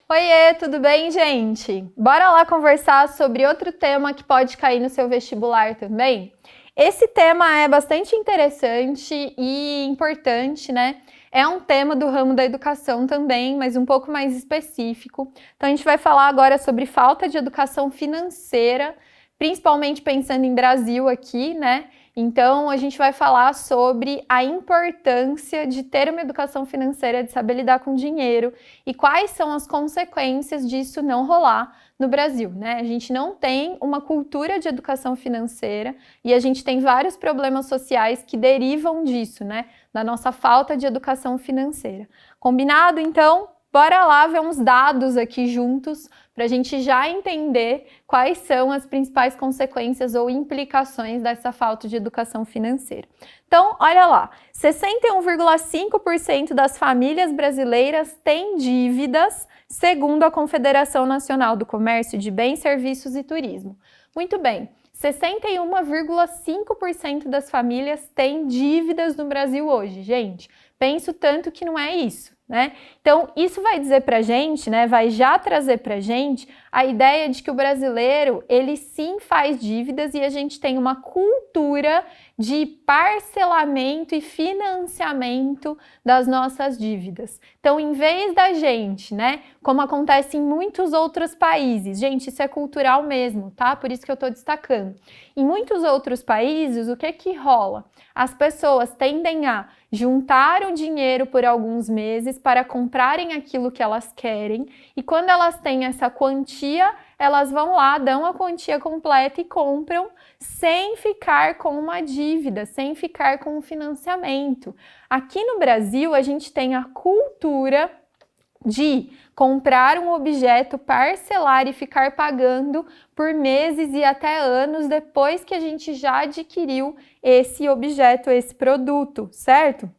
Oiê, tudo bem, gente? Bora lá conversar sobre outro tema que pode cair no seu vestibular também? Esse tema é bastante interessante e importante, né? É um tema do ramo da educação também, mas um pouco mais específico. Então, a gente vai falar agora sobre falta de educação financeira, principalmente pensando em Brasil aqui, né? Então, a gente vai falar sobre a importância de ter uma educação financeira, de saber lidar com dinheiro e quais são as consequências disso não rolar no Brasil, né? A gente não tem uma cultura de educação financeira e a gente tem vários problemas sociais que derivam disso, né? Da nossa falta de educação financeira. Combinado? Então, bora lá ver uns dados aqui juntos para a gente já entender quais são as principais consequências ou implicações dessa falta de educação financeira. Então, olha lá, 61,5% das famílias brasileiras têm dívidas, segundo a Confederação Nacional do Comércio de Bens, Serviços e Turismo. Muito bem, 61,5% das famílias têm dívidas no Brasil hoje, gente. Penso tanto que não é isso, né? Então, isso vai dizer pra gente, né, vai já trazer pra gente a ideia de que o brasileiro, ele sim faz dívidas e a gente tem uma cultura de parcelamento e financiamento das nossas dívidas. Então, em vez da gente, né, como acontece em muitos outros países, gente, isso é cultural mesmo, tá? Por isso que eu tô destacando. Em muitos outros países, o que que rola? As pessoas tendem a juntar o dinheiro por alguns meses para comprarem aquilo que elas querem e quando elas têm essa quantia, elas vão lá, dão a quantia completa e compram sem ficar com uma dívida, sem ficar com um financiamento. Aqui no Brasil, a gente tem a cultura de comprar um objeto, parcelar e ficar pagando por meses e até anos depois que a gente já adquiriu esse objeto, esse produto, certo?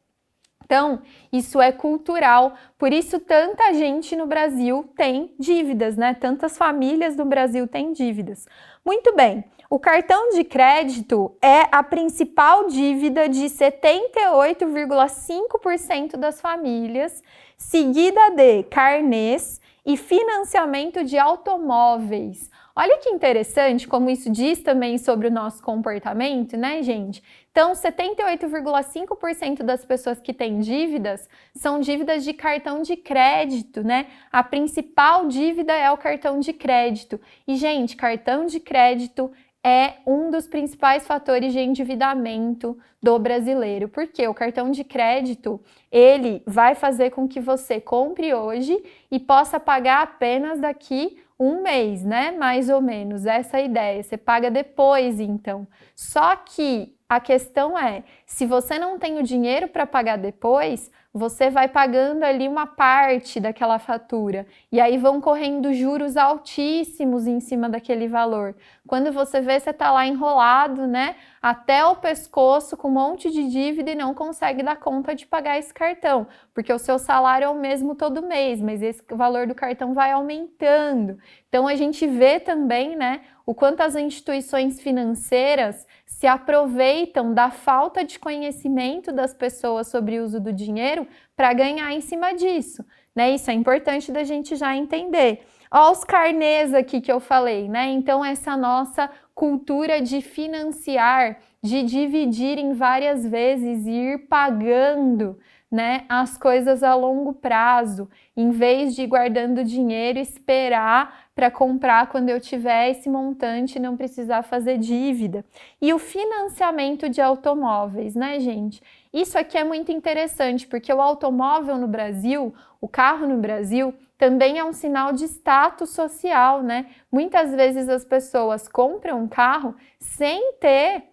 Então, isso é cultural, por isso tanta gente no Brasil tem dívidas, né? Tantas famílias no Brasil têm dívidas. Muito bem, o cartão de crédito é a principal dívida de 78,5% das famílias, seguida de carnês e financiamento de automóveis. Olha que interessante como isso diz também sobre o nosso comportamento, né, gente? Então, 78,5% das pessoas que têm dívidas são dívidas de cartão de crédito, né? A principal dívida é o cartão de crédito. E, gente, cartão de crédito é um dos principais fatores de endividamento do brasileiro, porque o cartão de crédito, ele vai fazer com que você compre hoje e possa pagar apenas daqui um mês, né? Mais ou menos, essa é a ideia. Você paga depois, então. Só que a questão é, se você não tem o dinheiro para pagar depois, você vai pagando ali uma parte daquela fatura e aí vão correndo juros altíssimos em cima daquele valor. Quando você vê, você está lá enrolado, né? Até o pescoço com um monte de dívida e não consegue dar conta de pagar esse cartão, porque o seu salário é o mesmo todo mês, mas esse valor do cartão vai aumentando. Então a gente vê também, né, o quanto as instituições financeiras se aproveitam da falta de conhecimento das pessoas sobre o uso do dinheiro para ganhar em cima disso, né? Isso é importante da gente já entender. Olha os carnês aqui que eu falei, né? Então essa nossa cultura de financiar, de dividir em várias vezes e ir pagando, né, as coisas a longo prazo, em vez de ir guardando dinheiro e esperar para comprar quando eu tiver esse montante e não precisar fazer dívida. E o financiamento de automóveis, né, gente? Isso aqui é muito interessante, porque o automóvel no Brasil, o carro no Brasil, também é um sinal de status social, né? Muitas vezes as pessoas compram um carro sem ter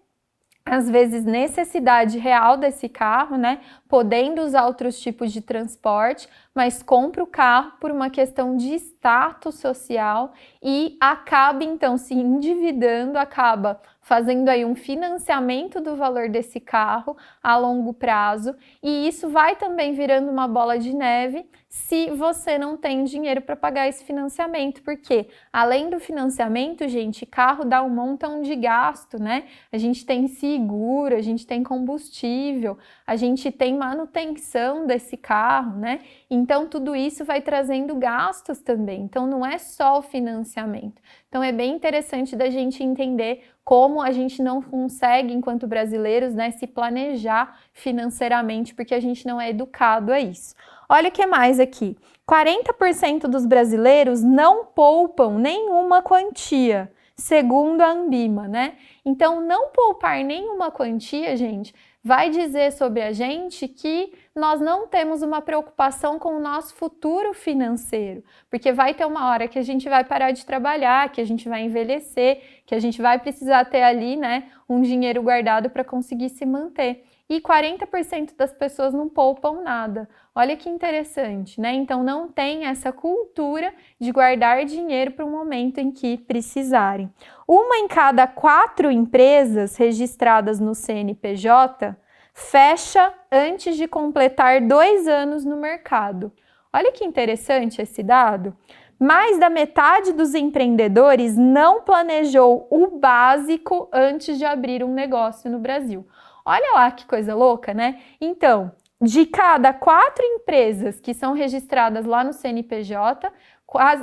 às vezes necessidade real desse carro, né? Podendo usar outros tipos de transporte, mas compra o carro por uma questão de status social e acaba então se endividando, acaba fazendo aí um financiamento do valor desse carro a longo prazo e isso vai também virando uma bola de neve se você não tem dinheiro para pagar esse financiamento, porque além do financiamento, gente, carro dá um montão de gasto, né? A gente tem seguro, a gente tem combustível, a gente tem manutenção desse carro, né? Então, tudo isso vai trazendo gastos também. Então, não é só o financiamento. Então, é bem interessante da gente entender como a gente não consegue, enquanto brasileiros, né, se planejar financeiramente, porque a gente não é educado a isso. Olha o que mais aqui. 40% dos brasileiros não poupam nenhuma quantia, segundo a Ambima, né? Então, não poupar nenhuma quantia, gente, vai dizer sobre a gente que nós não temos uma preocupação com o nosso futuro financeiro, porque vai ter uma hora que a gente vai parar de trabalhar, que a gente vai envelhecer, que a gente vai precisar ter ali, né, um dinheiro guardado para conseguir se manter. E 40% das pessoas não poupam nada. Olha que interessante, né? Então não tem essa cultura de guardar dinheiro para um momento em que precisarem. 1 em cada 4 empresas registradas no CNPJ fecha antes de completar 2 anos no mercado. Olha que interessante esse dado. Mais da metade dos empreendedores não planejou o básico antes de abrir um negócio no Brasil. Olha lá que coisa louca, né? Então, de cada 4 empresas que são registradas lá no CNPJ,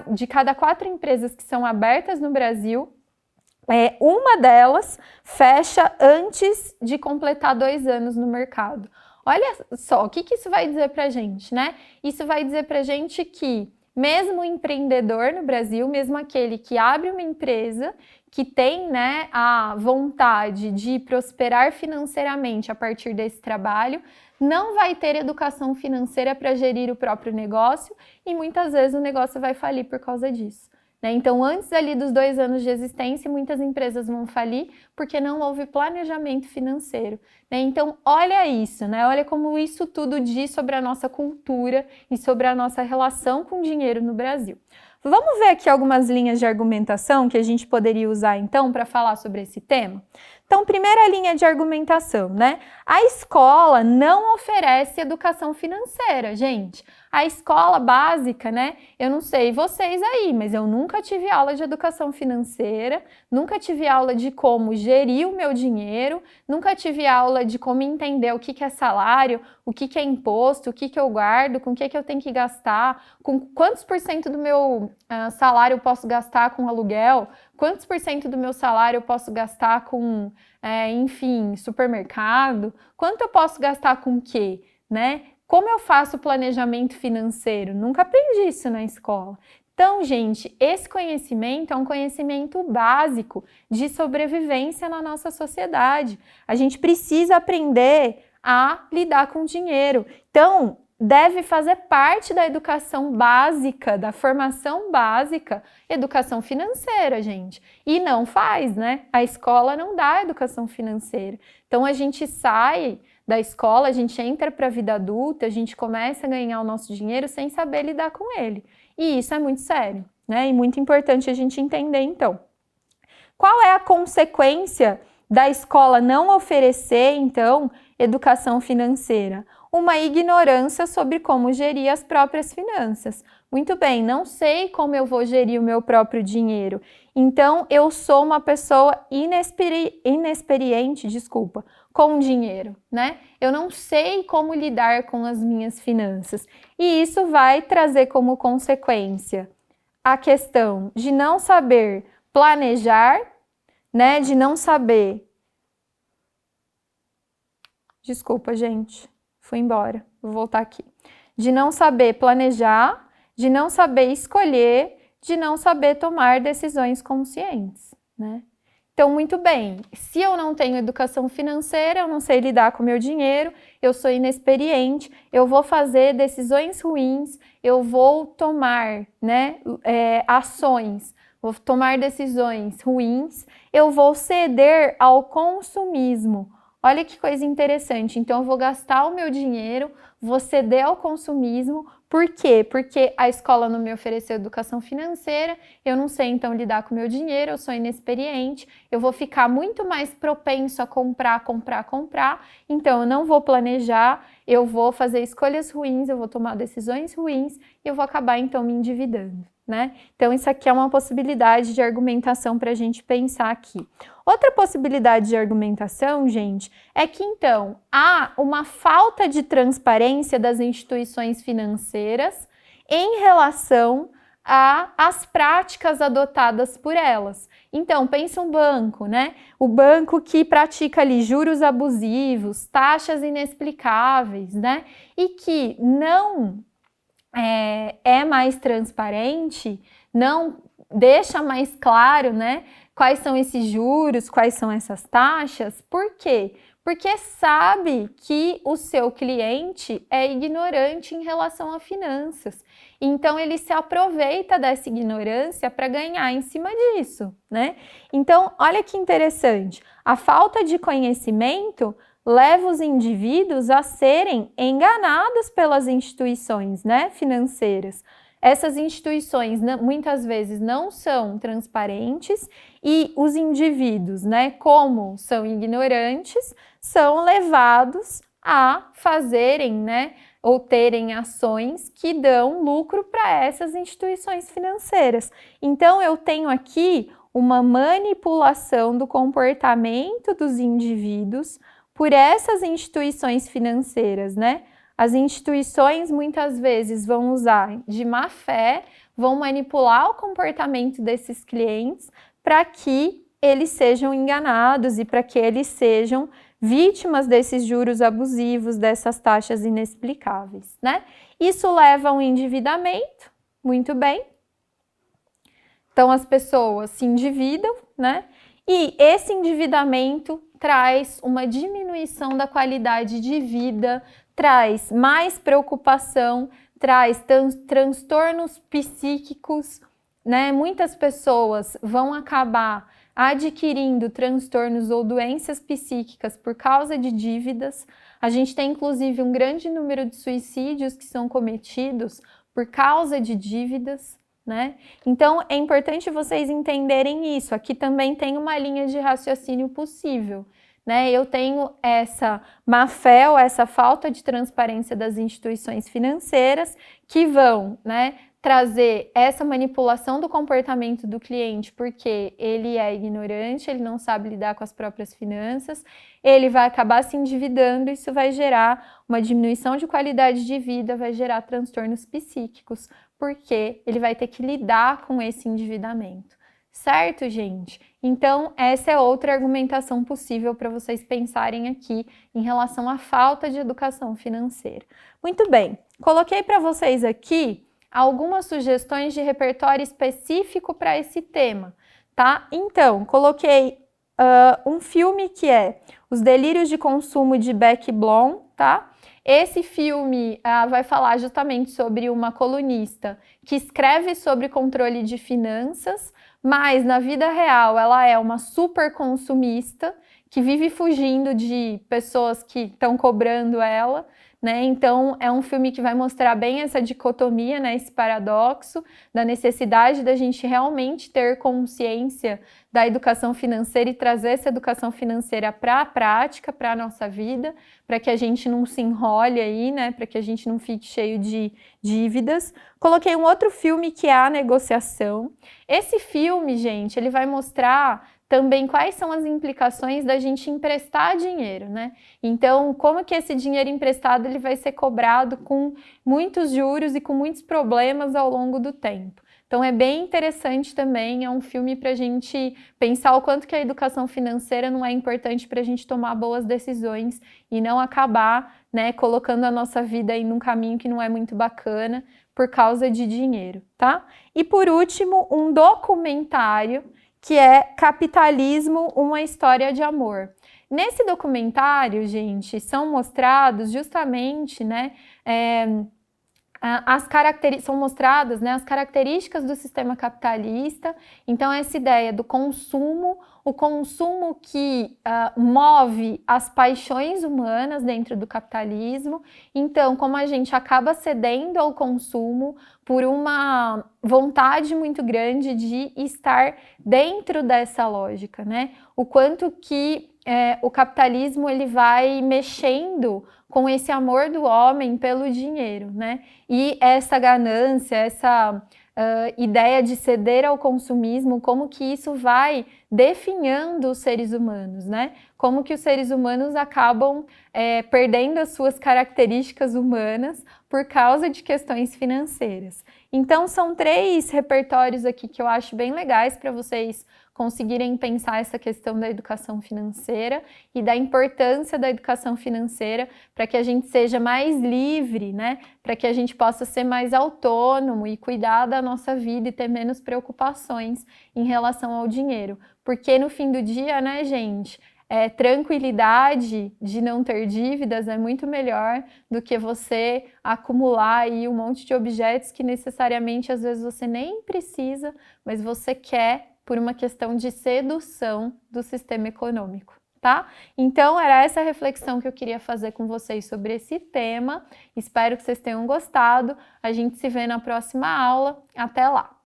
de cada 4 empresas que são abertas no Brasil, uma delas fecha antes de completar 2 anos no mercado. Olha só, o que isso vai dizer pra gente, né? Isso vai dizer pra gente que mesmo o empreendedor no Brasil, mesmo aquele que abre uma empresa, que tem, né, a vontade de prosperar financeiramente a partir desse trabalho, não vai ter educação financeira para gerir o próprio negócio e muitas vezes o negócio vai falir por causa disso. Então, antes ali dos 2 anos de existência, muitas empresas vão falir porque não houve planejamento financeiro. Então, olha isso, né? Olha como isso tudo diz sobre a nossa cultura e sobre a nossa relação com o dinheiro no Brasil. Vamos ver aqui algumas linhas de argumentação que a gente poderia usar, então, para falar sobre esse tema? Então, primeira linha de argumentação, né? A escola não oferece educação financeira, gente. A escola básica, né? Eu não sei vocês aí, mas eu nunca tive aula de educação financeira, nunca tive aula de como gerir o meu dinheiro, nunca tive aula de como entender o que é salário, o que é imposto, o que eu guardo, com o que eu tenho que gastar, com quantos por cento do meu salário eu posso gastar com aluguel, quantos por cento do meu salário eu posso gastar com, enfim, supermercado, quanto eu posso gastar com o quê, né? Como eu faço planejamento financeiro? Nunca aprendi isso na escola. Então, gente, esse conhecimento é um conhecimento básico de sobrevivência na nossa sociedade. A gente precisa aprender a lidar com dinheiro. Então, deve fazer parte da educação básica, da formação básica, educação financeira, gente. E não faz, né? A escola não dá educação financeira. Então, a gente sai da escola, a gente entra para a vida adulta, a gente começa a ganhar o nosso dinheiro sem saber lidar com ele. E isso é muito sério, né? E muito importante a gente entender, então. Qual é a consequência da escola não oferecer, então, educação financeira? Uma ignorância sobre como gerir as próprias finanças. Muito bem, não sei como eu vou gerir o meu próprio dinheiro. Então, eu sou uma pessoa inexperiente, com dinheiro, né? Eu não sei como lidar com as minhas finanças. E isso vai trazer como consequência a questão de não saber planejar, né? De não saber... Desculpa, gente. Fui embora. Vou voltar aqui. De não saber planejar, de não saber escolher, de não saber tomar decisões conscientes, né? Então, muito bem, se eu não tenho educação financeira, eu não sei lidar com o meu dinheiro, eu sou inexperiente, eu vou fazer decisões ruins, eu vou tomar, né, ações, vou tomar decisões ruins, eu vou ceder ao consumismo. Olha que coisa interessante, então eu vou gastar o meu dinheiro, vou ceder ao consumismo. Por quê? Porque a escola não me ofereceu educação financeira, eu não sei então lidar com o meu dinheiro, eu sou inexperiente, eu vou ficar muito mais propenso a comprar, então eu não vou planejar, eu vou fazer escolhas ruins, eu vou tomar decisões ruins e eu vou acabar então me endividando, né? Então, isso aqui é uma possibilidade de argumentação para a gente pensar aqui. Outra possibilidade de argumentação, gente, é que, então, há uma falta de transparência das instituições financeiras em relação às práticas adotadas por elas. Então, pensa um banco, né? O banco que pratica ali juros abusivos, taxas inexplicáveis, né? E que não é mais transparente, não deixa mais claro, né? Quais são esses juros, quais são essas taxas. Por quê? Porque sabe que o seu cliente é ignorante em relação a finanças. Então, ele se aproveita dessa ignorância para ganhar em cima disso, né? Então, olha que interessante. A falta de conhecimento leva os indivíduos a serem enganados pelas instituições, né, financeiras. Essas instituições muitas vezes não são transparentes e os indivíduos, né, como são ignorantes, são levados a fazerem, né, ou terem ações que dão lucro para essas instituições financeiras. Então, eu tenho aqui uma manipulação do comportamento dos indivíduos por essas instituições financeiras, né? As instituições muitas vezes vão usar de má fé, vão manipular o comportamento desses clientes para que eles sejam enganados e para que eles sejam vítimas desses juros abusivos, dessas taxas inexplicáveis, né? Isso leva a um endividamento, muito bem. Então as pessoas se endividam, né? E esse endividamento traz uma diminuição da qualidade de vida, traz mais preocupação, traz transtornos psíquicos, né? Muitas pessoas vão acabar adquirindo transtornos ou doenças psíquicas por causa de dívidas. A gente tem, inclusive, um grande número de suicídios que são cometidos por causa de dívidas, né? Então, é importante vocês entenderem isso. Aqui também tem uma linha de raciocínio possível, né? Eu tenho essa má-fé ou essa falta de transparência das instituições financeiras que vão, né, trazer essa manipulação do comportamento do cliente porque ele é ignorante, ele não sabe lidar com as próprias finanças, ele vai acabar se endividando, isso vai gerar uma diminuição de qualidade de vida, vai gerar transtornos psíquicos, porque ele vai ter que lidar com esse endividamento. Certo, gente? Então, essa é outra argumentação possível para vocês pensarem aqui em relação à falta de educação financeira. Muito bem, coloquei para vocês aqui algumas sugestões de repertório específico para esse tema, tá? Então, coloquei um filme que é Os Delírios de Consumo de Beck Blom, tá? Esse filme vai falar justamente sobre uma colunista que escreve sobre controle de finanças, mas na vida real ela é uma super consumista que vive fugindo de pessoas que estão cobrando ela, né? Então é um filme que vai mostrar bem essa dicotomia, né? Esse paradoxo da necessidade da gente realmente ter consciência da educação financeira e trazer essa educação financeira para a prática, para a nossa vida, para que a gente não se enrole aí, né? Para que a gente não fique cheio de dívidas. Coloquei um outro filme que é A Negociação. Esse filme, gente, ele vai mostrar também quais são as implicações da gente emprestar dinheiro, né? Então, como que esse dinheiro emprestado ele vai ser cobrado com muitos juros e com muitos problemas ao longo do tempo. Então, é bem interessante também, é um filme para a gente pensar o quanto que a educação financeira não é importante para a gente tomar boas decisões e não acabar, né, colocando a nossa vida aí num caminho que não é muito bacana por causa de dinheiro, tá? E por último, um documentário que é Capitalismo, uma História de Amor. Nesse documentário, gente, são mostrados justamente, né, são mostradas, né, as características do sistema capitalista. Então, essa ideia do consumo, o consumo que move as paixões humanas dentro do capitalismo. Então, como a gente acaba cedendo ao consumo por uma vontade muito grande de estar dentro dessa lógica, né? O quanto que o capitalismo ele vai mexendo com esse amor do homem pelo dinheiro, né? E essa ganância, ideia de ceder ao consumismo, como que isso vai definhando os seres humanos, né? Como que os seres humanos acabam perdendo as suas características humanas por causa de questões financeiras. Então, são 3 repertórios aqui que eu acho bem legais para vocês conseguirem pensar essa questão da educação financeira e da importância da educação financeira para que a gente seja mais livre, né? Para que a gente possa ser mais autônomo e cuidar da nossa vida e ter menos preocupações em relação ao dinheiro. Porque no fim do dia, né, gente, tranquilidade de não ter dívidas é muito melhor do que você acumular aí um monte de objetos que necessariamente às vezes você nem precisa, mas você quer por uma questão de sedução do sistema econômico, tá? Então, era essa reflexão que eu queria fazer com vocês sobre esse tema. Espero que vocês tenham gostado. A gente se vê na próxima aula. Até lá!